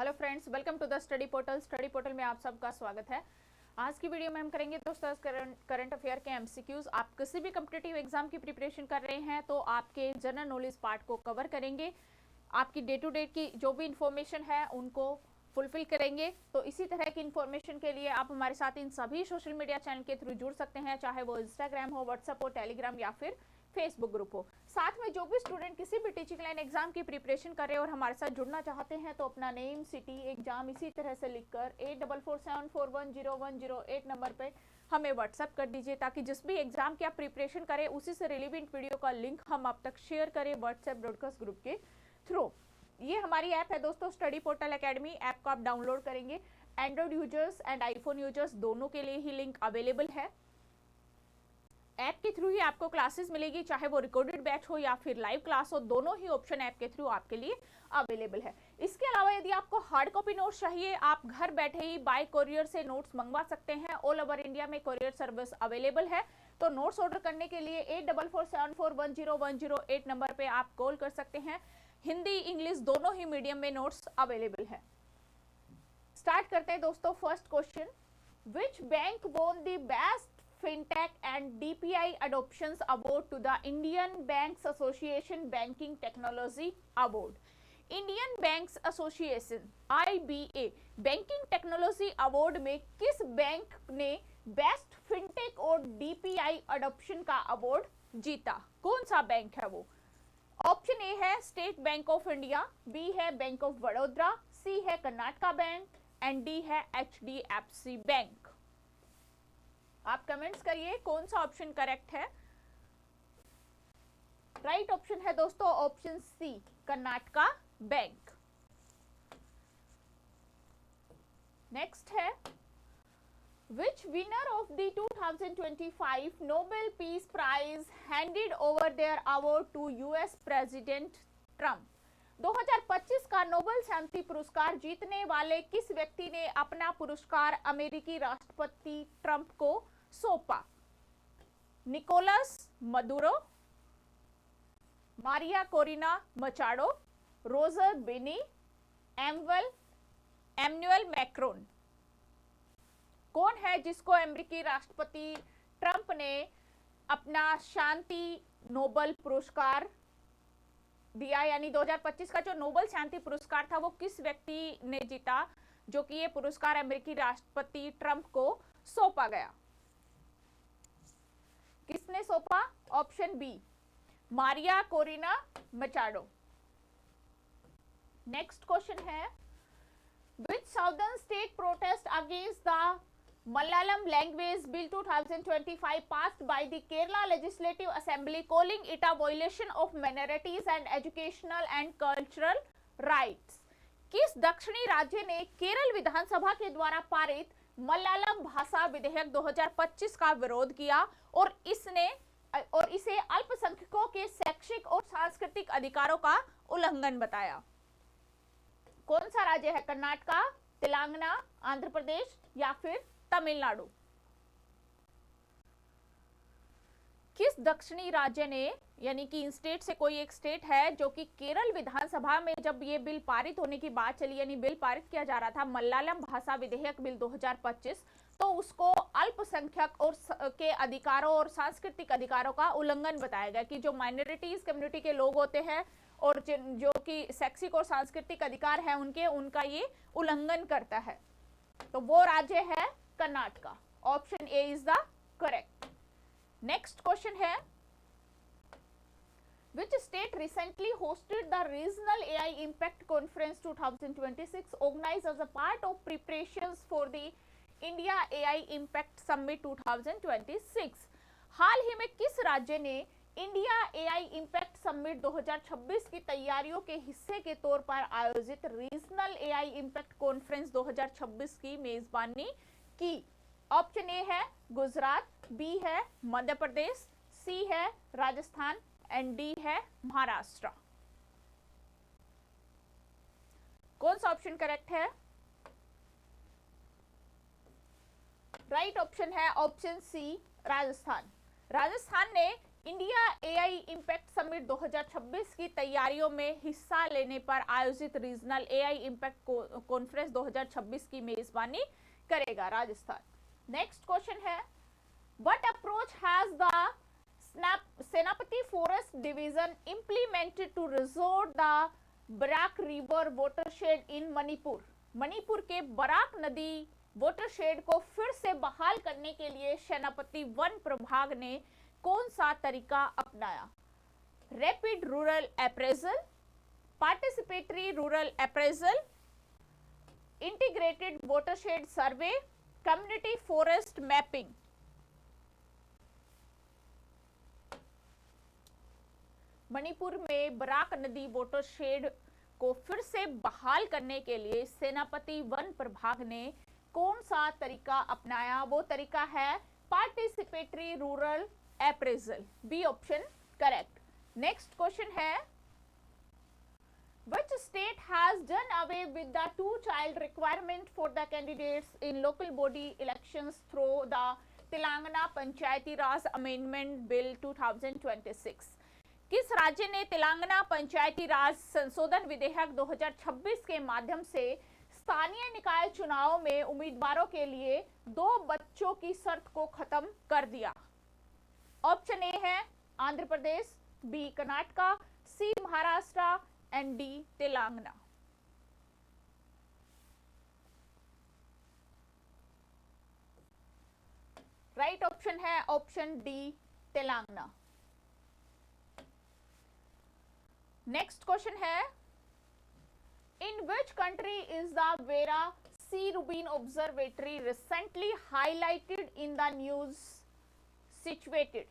Hello friends, welcome to the study portal. Study portal में आप सबका स्वागत है। आज की वीडियो में हम करेंगे दोस्तों करंट अफेयर के एमसीक्यूज। आप किसी भी कॉम्पिटिटिव एग्जाम की प्रिपरेशन कर रहे हैं तो आपके जनरल नॉलेज पार्ट को कवर करेंगे, आपकी डे टू डे की जो भी इंफॉर्मेशन है उनको फुलफिल करेंगे। तो इसी तरह की इंफॉर्मेशन के लिए आप हमारे साथ इन सभी सोशल मीडिया चैनल के थ्रू जुड़ सकते हैं, चाहे वो इंस्टाग्राम हो, व्हाट्सएप हो, टेलीग्राम या फिर फेसबुक ग्रुप हो। साथ में जो भी स्टूडेंट किसी भी टीचिंग लाइन एग्जाम की प्रिपरेशन कर रहे हैं और हमारे साथ जुड़ना चाहते हैं तो अपना नेम, सिटी, एग्जाम इसी तरह से लिखकर 8447410108 नंबर पे हमें व्हाट्सएप कर दीजिए, ताकि जिस भी एग्जाम की आप प्रिपरेशन करें उसी से रिलेवेंट वीडियो का लिंक हम आप तक शेयर करें व्हाट्सएप ब्रॉडकास्ट ग्रुप के थ्रू। ये हमारी ऐप है दोस्तों, स्टडी पोर्टल एकेडमी। ऐप को आप डाउनलोड करेंगे। Android users and iPhone users दोनों के लिए ही लिंक अवेलेबल है। ऐप के थ्रू ही आपको क्लासेस मिलेगी, चाहे वो रिकॉर्डेड बैच हो या फिर लाइव क्लास हो, दोनों ही ऑप्शन ऐप के थ्रू आपके लिए अवेलेबल है। इसके अलावा यदि आपको हार्ड कॉपी नोट्स चाहिए, आप घर बैठे ही बाय कोरियर से नोट्स मंगवा सकते हैं। ऑल ओवर इंडिया में कोरियर सर्विस अवेलेबल है। तो नोट्स ऑर्डर करने के लिए 8447410108 नंबर पे आप कॉल कर सकते हैं। हिंदी इंग्लिश दोनों ही मीडियम में नोट्स अवेलेबल है। स्टार्ट करते हैं दोस्तों। First question, which bank won the best FinTech and DPI Adoptions Award to the Indian Banks Association Banking Technology Award? Indian banks association IBA banking technology award में किस bank ने best fintech और DPI adoption का award जीता? कौन सा bank है वो? ऑप्शन ए है State Bank of India, B है बैंक ऑफ बड़ौदा, सी है कर्नाटका बैंक एंड डी है HDFC बैंक। आप कमेंट्स करिए कौन सा ऑप्शन करेक्ट है। राइट ऑप्शन है दोस्तों option C, Karnataka Bank. Next है, which winner of the 2025 Nobel peace prize handed over their award to US president Trump? 2025 का नोबेल शांति पुरस्कार जीतने वाले किस व्यक्ति ने अपना पुरस्कार अमेरिकी राष्ट्रपति ट्रंप को सौंपा? Nicolas Maduro, Maria Corina Machado, Roger बेनी, एमनुएल मैक्रोन। कौन है जिसको अमेरिकी राष्ट्रपति ट्रंप ने अपना शांति नोबेल पुरस्कार दिया? यानी 2025 का जो नोबेल शांति पुरस्कार था वो किस व्यक्ति ने जीता, जो कि ये पुरस्कार अमेरिकी राष्ट्रपति ट्रंप को सौंपा गया? किसने सौंपा? Option B, Maria Corina Machado. Next question है, which southern state protest against the Malayalam language bill 2025 passed by the Kerala Legislative Assembly, calling it a violation of minorities and educational and cultural rights? किस दक्षिणी राज्य ने केरल विधानसभा के द्वारा पारित मलयालम भाषा विधेयक 2025 का विरोध किया और इसे अल्पसंख्यकों के शैक्षिक और सांस्कृतिक अधिकारों का उल्लंघन बताया? कौन सा राज्य है? कर्नाटका, तेलंगाना, आंध्र प्रदेश या फिर तमिलनाडु? किस दक्षिणी राज्य ने, यानी कि इन स्टेट से कोई एक स्टेट है जो कि केरल विधानसभा में जब ये बिल पारित होने की बात चली, यानी बिल पारित किया जा रहा था मलयालम भाषा विधेयक बिल 2025, तो उसको अल्पसंख्यक और के अधिकारों और सांस्कृतिक अधिकारों का उल्लंघन बताया गया कि जो माइनॉरिटीज कम्युनिटी के लोग होते हैं और जो कि शैक्षिक और सांस्कृतिक अधिकार है उनका ये उल्लंघन करता है। तो वो राज्य है Karnataka. Option A is the correct. Next question है, which state recently hosted the regional AI impact conference 2026 organized as a part of preparations for the India AI impact summit 2026? हाल ही में किस राज्य ने इंडिया AI इम्पैक्ट समिट 2026 की तैयारियों के हिस्से के तौर पर आयोजित रीजनल AI इम्पैक्ट कॉन्फ्रेंस 2026 की मेजबानी की? ऑप्शन ए है गुजरात, बी है मध्य प्रदेश, सी है राजस्थान एंड डी है महाराष्ट्र। कौन सा ऑप्शन करेक्ट है? राइट ऑप्शन है ऑप्शन सी, राजस्थान। राजस्थान ने इंडिया एआई इम्पैक्ट समिट 2026 की तैयारियों में हिस्सा लेने पर आयोजित रीजनल एआई इम्पैक्ट कॉन्फ्रेंस 2026 की मेजबानी करेगा राजस्थान। नेक्स्ट क्वेश्चन है, what approach has the Senapati forest division implemented to resort the Barak river watershed in Manipur. Manipur के बराक नदी वाटरशेड को फिर से बहाल करने के लिए सेनापति वन प्रभाग ने कौन सा तरीका अपनाया? Rapid rural appraisal, participatory rural appraisal, integrated watershed survey, community forest mapping. Manipur में बराक नदी वाटरशेड को फिर से बहाल करने के लिए सेनापति वन प्रभाग ने कौन सा तरीका अपनाया? वो तरीका है participatory rural appraisal, B option correct. Next question है, which state has done away with the two-child requirement for the candidates in local body elections through the Telangana Panchayati Raj Amendment Bill 2026? किस राज्य ने तेलंगाना पंचायती राज संशोधन विधेयक 2026 के माध्यम से स्थानीय निकाय चुनाव में उम्मीदवारों के लिए 2 बच्चों की शर्त को खत्म कर दिया? ऑप्शन ए है Andhra Pradesh, B Karnataka, C Maharashtra and D Telangana. Right option है option D Telangana. Next question है, in which country is the Vera C Rubin observatory recently highlighted in the news situated?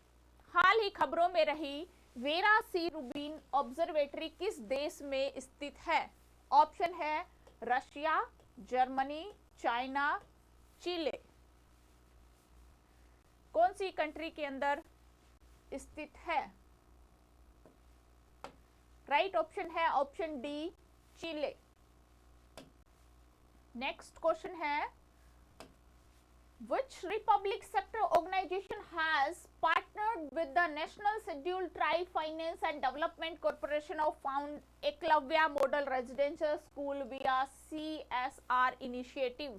हाल ही खबरों में रही वेरा सी रूबिन ऑब्जर्वेटरी किस देश में स्थित है? ऑप्शन है रशिया, जर्मनी, चाइना, चिले। कौन सी कंट्री के अंदर स्थित है? राइट ऑप्शन है ऑप्शन डी चिले। नेक्स्ट क्वेश्चन है, which republic sector organization has partnered with the National Scheduled Tribe Finance and Development Corporation of found Eklavya Model Residential School via CSR initiatives?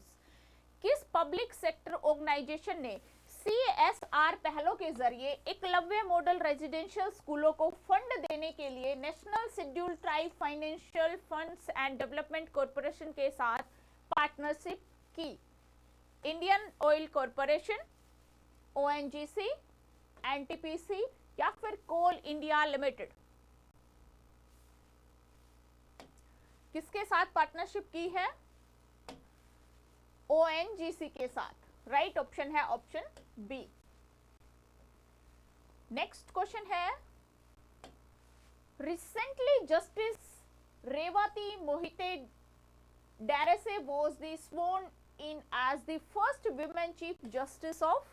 किस public sector organisation ने CSR पहलों के जरिए Eklavya model residential स्कूलों को fund देने के लिए national scheduled tribe financial funds and development corporation के साथ पार्टनरशिप की? Indian oil corporation, ONGC, NTPC या फिर कोल इंडिया लिमिटेड? किसके साथ पार्टनरशिप की है? ONGC के साथ। राइट ऑप्शन है ऑप्शन बी। नेक्स्ट क्वेश्चन है, रिसेंटली जस्टिस रेवती मोहिते डेरेसे वाज द स्worn in as the first women chief justice of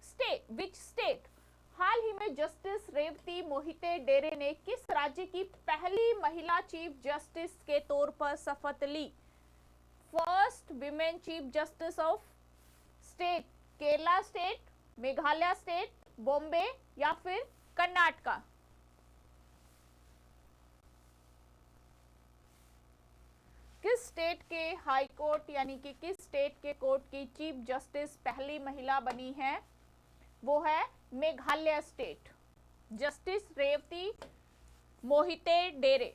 state. Which state? हाल ही में जस्टिस रेवती मोहिते डेरे ने किस राज्य की पहली महिला चीफ जस्टिस के तौर पर शपथ ली? First women chief justice of state, Kerala state, Meghalaya state, Bombay या फिर कर्नाटका? किस स्टेट के हाई कोर्ट यानी कि किस स्टेट के कोर्ट की चीफ जस्टिस पहली महिला बनी है? वो है Meghalaya state, justice Revati Mohite Dere.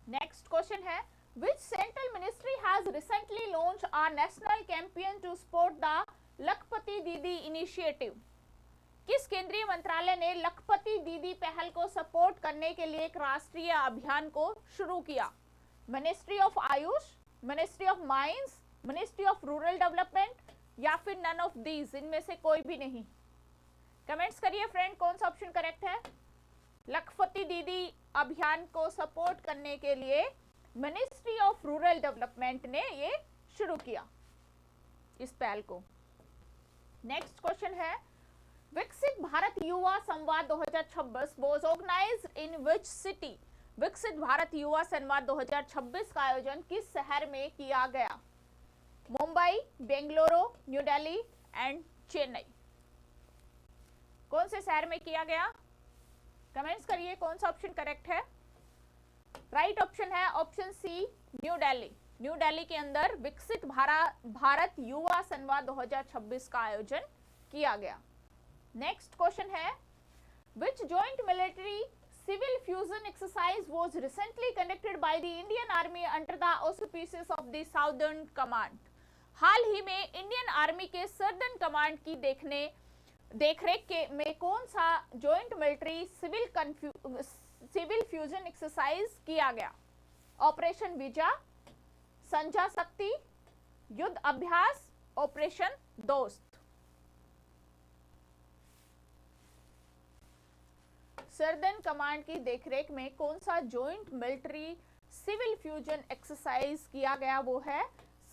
Next question है, which central ministry has recently launched a national campaign to support the लखपति दीदी इनिशिएटिव? किस केंद्रीय मंत्रालय ने लखपति दीदी पहल को सपोर्ट करने के लिए एक राष्ट्रीय अभियान को शुरू किया? Ministry of Ayush, ministry of mines, ministry of rural development या फिर नन ऑफ दीज? इनमें से कोई भी नहीं। कमेंट्स करिए फ्रेंड, कौन सा ऑप्शन करेक्ट है? लखपति दीदी अभियान को सपोर्ट करने के लिए मिनिस्ट्री ऑफ रूरल डेवलपमेंट ने ये शुरू किया इस पहल को। नेक्स्ट क्वेश्चन है, विकसित Bharat Yuva Samvad 2026 was organised in which city? Viksit Bharat Yuva Samvad 2026 का आयोजन किस शहर में किया गया? Mumbai, Bengaluru, new Delhi and Chennai. कौन से शहर में किया गया? कमेंट्स करिए कौन सा ऑप्शन करेक्ट है। राइट ऑप्शन है option C, New Delhi. New Delhi के अंदर विकसित भारत युवा संवाद 2026 का आयोजन किया गया। नेक्स्ट क्वेश्चन है, which joint military civil fusion exercise was recently conducted by the Indian Army under the auspices of the Southern Command। हाल ही में इंडियन आर्मी के सर्दर्न कमांड की देखरेख के में कौन सा joint military civil fusion exercise किया गया? ऑपरेशन विजय, संझा शक्ति, युद्ध अभ्यास, ऑपरेशन दोस्त। सर्दर्न कमांड की देखरेख में कौन सा joint military civil fusion exercise किया गया? वो है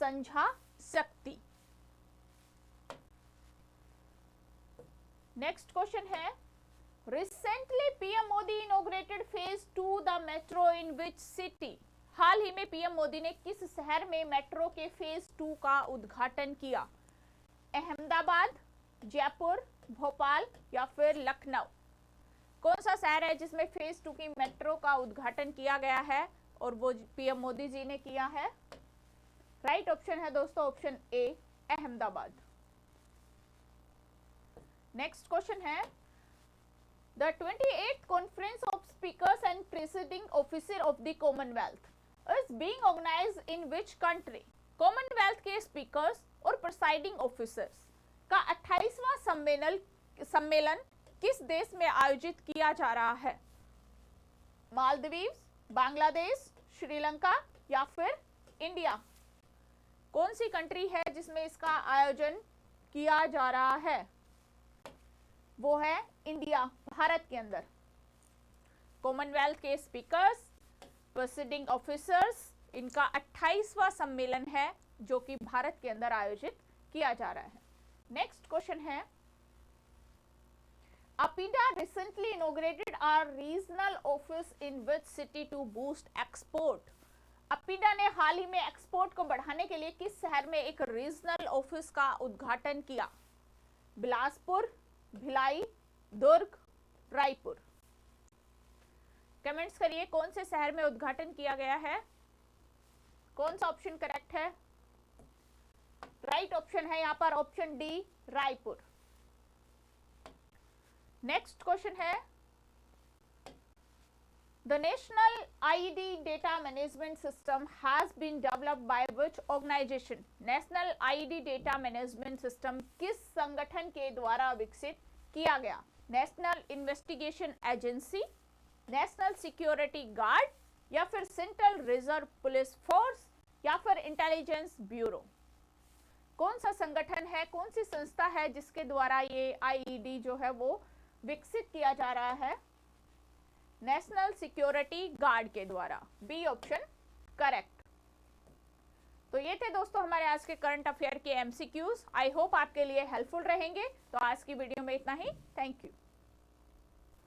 संझा शक्ति। नेक्स्ट क्वेश्चन है, recently PM Modi inaugurated phase 2 the metro in which city. हाल ही में पीएम मोदी ने किस शहर में मेट्रो के फेज 2 का उद्घाटन किया? अहमदाबाद, जयपुर, भोपाल या फिर लखनऊ। कौन सा शहर है जिसमें फेज 2 की मेट्रो का उद्घाटन किया गया है और वो पीएम मोदी जी ने किया है? राइट ऑप्शन है दोस्तों option A, Ahmedabad. Next question है, the 28th conference of speakers and presiding officer of the Commonwealth is being organised in which country. Commonwealth के स्पीकर्स और प्रिसाइडिंग ऑफिसर्स का 28वां सम्मेलन किस देश में आयोजित किया जा रहा है? मालदीव्स, बांग्लादेश, श्रीलंका या फिर इंडिया। कौन सी कंट्री है जिसमें इसका आयोजन किया जा रहा है? वो है इंडिया, भारत के अंदर। कॉमनवेल्थ के स्पीकर्स, प्रेसिडिंग ऑफिसर्स, इनका 28वां सम्मेलन है जो कि भारत के अंदर आयोजित किया जा रहा है। नेक्स्ट क्वेश्चन है, APIDA recently inaugurated a regional office in which city to boost export। APIDA ने हाल ही में एक्सपोर्ट को बढ़ाने के लिए किस शहर में एक रीजनल ऑफिस का उद्घाटन किया? बिलासपुर, भिलाई, दुर्ग, रायपुर। कमेंट्स करिए कौन से शहर में उद्घाटन किया गया है? कौन सा ऑप्शन करेक्ट है? राइट ऑप्शन है यहाँ पर option D, Raipur. Next question है, the national ID data management system has been developed by which organisation. National ID data management system किस संगठन के द्वारा विकसित किया गया? National investigation agency, national security guard या फिर सेंट्रल रिजर्व पुलिस फोर्स या फिर इंटेलिजेंस ब्यूरो। कौन सा संगठन है, कौन सी संस्था है जिसके द्वारा ये आईईडी जो है वो विकसित किया जा रहा है? नेशनल सिक्योरिटी गार्ड के द्वारा। B option correct. तो ये थे दोस्तों हमारे आज के करंट अफेयर के एमसीक्यूज। आई होप आपके लिए हेल्पफुल रहेंगे। तो आज की वीडियो में इतना ही। Thank you.